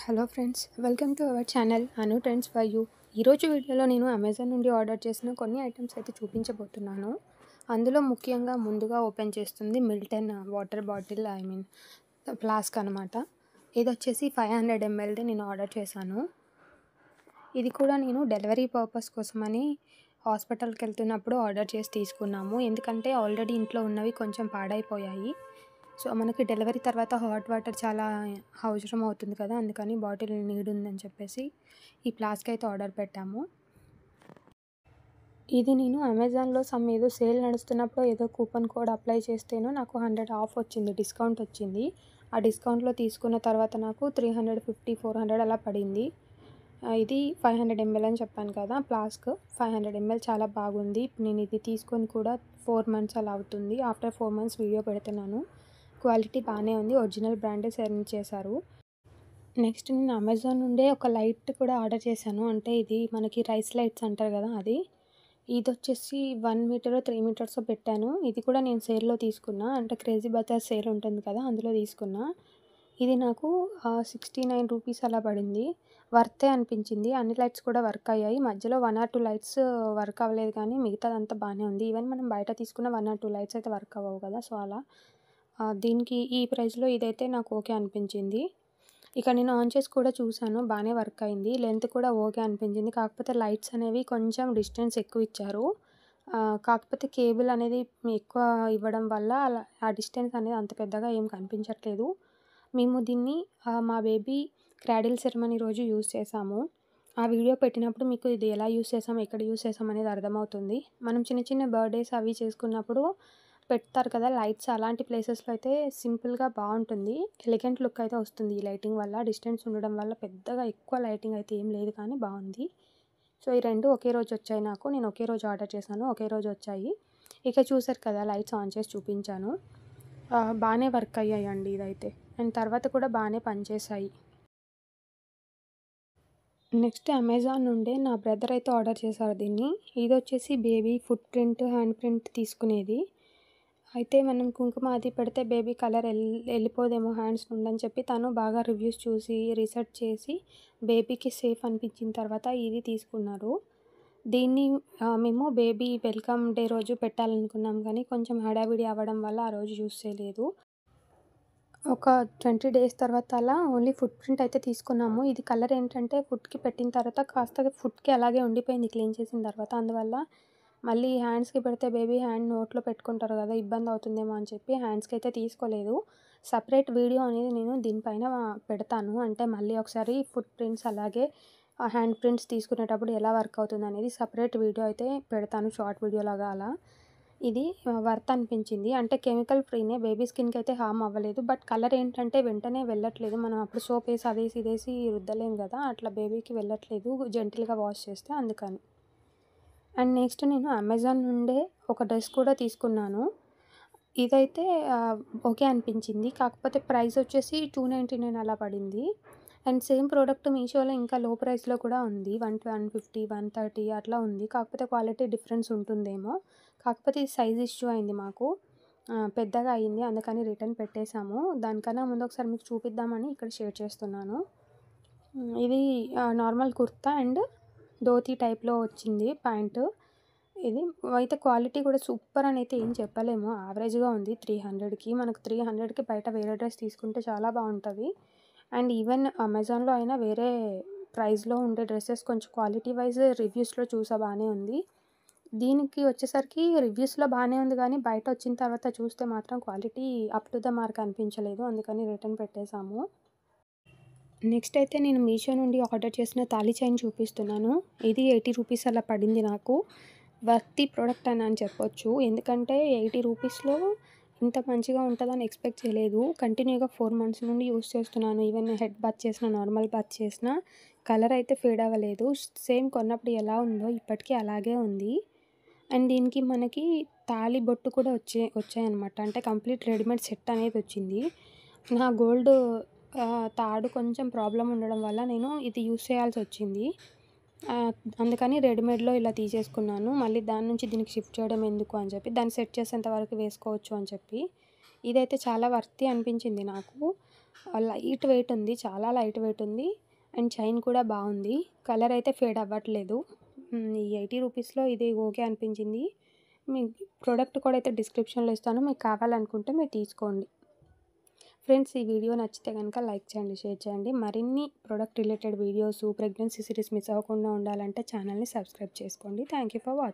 Hello friends, welcome to our channel Anu trends for you. ఈరోజు వీడియోలో నేను Amazon నుండి ఆర్డర్ చేసిన కొన్ని ఐటమ్స్ అయితే చూపించబోతున్నాను. అందులో ముఖ్యంగా ముందుగా ఓపెన్ చేస్తుంది మిల్టన్ వాటర్ బాటిల్, ఫ్లాస్క్ అనమాట. ఇది వచ్చేసి 500 mlది నేను ఆర్డర్ చేశాను. ఇది కూడా నేను డెలివరీ పర్పస్ కోసమని హాస్పిటల్కి వెళ్తున్నప్పుడు ఆర్డర్ చేసి తీసుకున్నాము. ఎందుకంటే ఆల్రెడీ ఇంట్లో ఉన్నవి కొంచెం పాడైపోయాయి. సో మనకి డెలివరీ తర్వాత హాట్ వాటర్ చాలా అవసరం అవుతుంది కదా, అందుకని బాటిల్ నీడ్ ఉందని చెప్పేసి ఈ ఫ్లాస్క్ అయితే ఆర్డర్ పెట్టాము. ఇది నేను అమెజాన్లో ఏదో సేల్ నడుస్తున్నప్పుడు ఏదో కూపన్ కోడ్ అప్లై చేస్తేనో నాకు 100 ఆఫ్ వచ్చింది, డిస్కౌంట్ వచ్చింది. ఆ డిస్కౌంట్లో తీసుకున్న తర్వాత నాకు 350, 400 అలా పడింది. ఇది 500 ml అని చెప్పాను కదా ఫ్లాస్క్. 500 ml చాలా బాగుంది. నేను ఇది తీసుకొని కూడా 4 months అలా అవుతుంది. ఆఫ్టర్ 4 months వీడియో పెడుతున్నాను. క్వాలిటీ బాగానే ఉంది, ఒరిజినల్ బ్రాండే సెండ్ చేశారు. నెక్స్ట్ నేను అమెజాన్ నుండే ఒక లైట్ కూడా ఆర్డర్ చేశాను. అంటే ఇది మనకి రైస్ లైట్స్ అంటారు కదా, ఇది వచ్చేసి 1 మీటర్ 3 మీటర్స్ పెట్టాను. ఇది కూడా నేను సేల్లో తీసుకున్నా, అంటే క్రేజీ బజార్ సేల్ ఉంటుంది కదా, అందులో తీసుకున్నా. ఇది నాకు 69 రూపీస్ అలా పడింది. వర్తే అనిపించింది. అన్ని లైట్స్ కూడా వర్క్ అయ్యాయి. మధ్యలో 1 or 2 లైట్స్ వర్క్ అవ్వలేదు, కానీ మిగతాదంతా బాగానే ఉంది. ఈవెన్ మనం బయట తీసుకున్న 1 or 2 లైట్స్ అయితే వర్క్ అవ్వవు కదా, సో అలా దీనికి ఈ ప్రైస్లో ఇదైతే నాకు ఓకే అనిపించింది. ఇక నేను ఆన్ చేసి కూడా చూశాను, బాగానే వర్క్ అయింది. లెంత్ కూడా ఓకే అనిపించింది. కాకపోతే లైట్స్ అనేవి కొంచెం డిస్టెన్స్ ఎక్కువ ఇచ్చారు. కాకపోతే కేబుల్ అనేది ఎక్కువ ఇవ్వడం వల్ల ఆ డిస్టెన్స్ అనేది అంత పెద్దగా ఏం కనిపించట్లేదు. మేము దీన్ని మా బేబీ క్రాడిల్ సెరమనీ రోజు యూజ్ చేసాము. ఆ వీడియో పెట్టినప్పుడు మీకు ఇది ఎలా యూజ్ చేసాం, ఎక్కడ యూజ్ చేసాం అనేది అర్థమవుతుంది. మనం చిన్న చిన్న బర్త్డేస్ అవి చేసుకున్నప్పుడు పెడతారు కదా లైట్స్, అలాంటి ప్లేసెస్లో అయితే సింపుల్గా బాగుంటుంది. ఎలిగెంట్ లుక్ అయితే వస్తుంది ఈ లైటింగ్ వల్ల. డిస్టెన్స్ ఉండడం వల్ల పెద్దగా ఎక్కువ లైటింగ్ అయితే ఏం లేదు, కానీ బాగుంది. సో ఈ రెండు ఒకే రోజు వచ్చాయి నాకు. నేను ఒకే రోజు ఆర్డర్ చేశాను, ఒకే రోజు వచ్చాయి. ఇక చూసారు కదా, లైట్స్ ఆన్ చేసి చూపించాను. బాగానే వర్క్ అయ్యాయండి ఇదైతే. అండ్ తర్వాత కూడా బాగానే పనిచేశాయి. నెక్స్ట్ అమెజాన్ నుండే నా బ్రదర్ అయితే ఆర్డర్ చేశారు దీన్ని. ఇది వచ్చేసి baby foot print, hand print తీసుకునేది. అయితే మనం కుంకుమ అది పెడితే బేబీ కలర్ వెళ్ళిపోదేమో హ్యాండ్స్ నుండి అని చెప్పి తను బాగా రివ్యూస్ చూసి రీసెర్చ్ చేసి బేబీకి సేఫ్ అనిపించిన తర్వాత ఇది తీసుకున్నారు. దీన్ని మేము బేబీ వెల్కమ్ డే రోజు పెట్టాలనుకున్నాం, కానీ కొంచెం హడావిడి అవ్వడం వల్ల ఆ రోజు యూస్ చేయలేదు. ఒక 20 days తర్వాత అలా ఓన్లీ ఫుట్ ప్రింట్ అయితే తీసుకున్నాము. ఇది కలర్ ఏంటంటే ఫుట్కి పెట్టిన తర్వాత కాస్త ఫుట్కి అలాగే ఉండిపోయింది క్లీన్ చేసిన తర్వాత. అందువల్ల మళ్ళీ హ్యాండ్స్కి పెడితే బేబీ హ్యాండ్ నోట్లో పెట్టుకుంటారు కదా, ఇబ్బంది అవుతుందేమో అని చెప్పి హ్యాండ్స్కి అయితే తీసుకోలేదు. సపరేట్ వీడియో అనేది నేను దీనిపైన పెడతాను. అంటే మళ్ళీ ఒకసారి ఫుట్ ప్రింట్స్ అలాగే హ్యాండ్ ప్రింట్స్ తీసుకునేటప్పుడు ఎలా వర్క్ అవుతుంది అనేది సపరేట్ వీడియో అయితే పెడతాను, షార్ట్ వీడియో లాగా అలా. ఇది వర్త్ అనిపించింది. అంటే కెమికల్ ఫ్రీనే, బేబీ స్కిన్కి అయితే హామ్ అవ్వలేదు. బట్ కలర్ ఏంటంటే వెంటనే వెళ్ళట్లేదు. మనం అప్పుడు సోప్ వేసి అదేసి ఇదేసి రుద్దలేం కదా, అట్లా బేబీకి వెళ్ళట్లేదు జెంటిల్గా వాష్ చేస్తే, అందుకని. అండ్ నెక్స్ట్ నేను అమెజాన్ నుండే ఒక డ్రెస్ కూడా తీసుకున్నాను. ఇదైతే ఓకే అనిపించింది. కాకపోతే ప్రైస్ వచ్చేసి 299 అలా పడింది. అండ్ సేమ్ ప్రోడక్ట్ మీషోలో ఇంకా లో ప్రైస్లో కూడా ఉంది, 150, 130 అట్లా ఉంది. కాకపోతే క్వాలిటీ డిఫరెన్స్ ఉంటుందేమో. కాకపోతే ఇది సైజ్ ఇష్యూ అయింది మాకు, పెద్దగా అయింది, అందుకని రిటర్న్ పెట్టేశాము. దానికన్నా ముందు ఒకసారి మీకు చూపిద్దామని ఇక్కడ షేర్ చేస్తున్నాను. ఇది నార్మల్ కుర్తా అండ్ ధోతి టైప్లో వచ్చింది ప్యాంటు. ఇది అయితే క్వాలిటీ కూడా సూపర్ అని అయితే ఏం చెప్పలేము, యావరేజ్గా ఉంది. 300కి మనకు 300కి బయట వేరే డ్రెస్ తీసుకుంటే చాలా బాగుంటుంది. అండ్ ఈవెన్ అమెజాన్లో అయినా వేరే ప్రైస్లో ఉండే డ్రెస్సెస్ కొంచెం క్వాలిటీ వైజ్ రివ్యూస్లో చూసా బాగానే ఉంది. దీనికి వచ్చేసరికి రివ్యూస్లో బాగానే ఉంది, కానీ బయట వచ్చిన తర్వాత చూస్తే మాత్రం quality up to the mark అనిపించలేదు, అందుకని రిటర్న్ పెట్టేశాము. నెక్స్ట్ అయితే నేను మీషో నుండి ఆర్డర్ చేసిన తాళి చైన్ చూపిస్తున్నాను. ఇది 80 రూపీస్ అలా పడింది నాకు. వర్తి ప్రోడక్ట్ అని చెప్పొచ్చు. ఎందుకంటే 80 రూపీస్లో ఇంత మంచిగా ఉంటుందని ఎక్స్పెక్ట్ చేయలేదు. కంటిన్యూగా 4 months నుండి యూస్ చేస్తున్నాను. ఈవెన్ హెడ్ బాత్ చేసిన, నార్మల్ బాత్ చేసిన కలర్ అయితే ఫేడ్ అవ్వలేదు. సేమ్ కొన్నప్పుడు ఎలా ఉందో ఇప్పటికీ అలాగే ఉంది. అండ్ దీనికి మనకి తాళి బొట్టు కూడా వచ్చాయన్నమాట. అంటే కంప్లీట్ రెడీమేడ్ సెట్ అనేది వచ్చింది. నా గోల్డ్ తాడు కొంచెం ప్రాబ్లం ఉండడం వల్ల నేను ఇది యూస్ చేయాల్సి వచ్చింది. అందుకని రెడీమేడ్లో ఇలా తీసేసుకున్నాను. మళ్ళీ దాని నుంచి దీనికి షిఫ్ట్ చేయడం ఎందుకు అని చెప్పి దాన్ని సెట్ చేసేంత వరకు వేసుకోవచ్చు అని చెప్పి. ఇదైతే చాలా వర్తి అనిపించింది నాకు. లైట్ వెయిట్ ఉంది, చాలా లైట్ వెయిట్ ఉంది. అండ్ చైన్ కూడా బాగుంది. కలర్ అయితే ఫేడ్ అవ్వట్లేదు. ఈ 80 రూపీస్లో ఇది ఓకే అనిపించింది. మీ ప్రోడక్ట్ కూడా అయితే డిస్క్రిప్షన్లో ఇస్తాను, మీకు కావాలనుకుంటే మీరు తీసుకోండి. ఫ్రెండ్స్, ఈ వీడియో నచ్చితే కనుక లైక్ చేయండి, షేర్ చేయండి. మరిన్ని product related videos, pregnancy series miss అవ్వకుండా ఉండాలంటే ఛానల్ని సబ్స్క్రైబ్ చేసుకోండి. Thank you for watching.